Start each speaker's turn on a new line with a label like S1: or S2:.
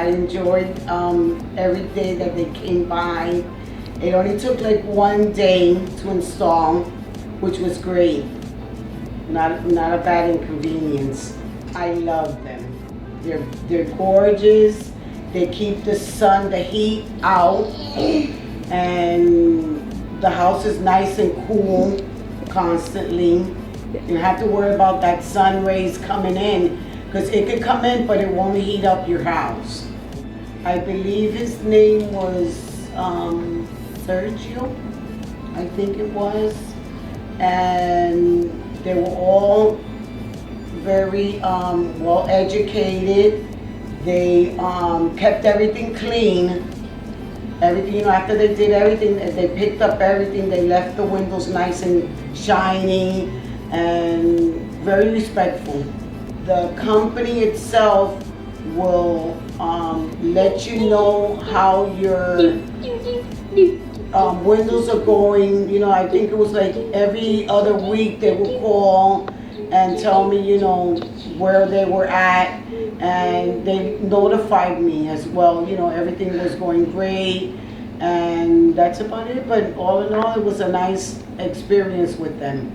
S1: enjoyed every day that they came by. It only took like one day to install, which was great. Not a bad inconvenience. I love them. They're gorgeous. They keep the sun, the heat out, and the house is nice and cool constantly. You don't have to worry about that sun rays coming in, because it could come in, but it won't heat up your house. I believe his name was Sergio, I think it was, and they were all very well educated. They kept everything clean. Everything, after they did everything, they picked up everything. They left the windows nice and shiny and very respectful. The company itself will let you know how your windows are going. I think it was like every other week they would call and tell me, where they were at, and they notified me as well. Everything was going great, and that's about it. But all in all, it was a nice experience with them.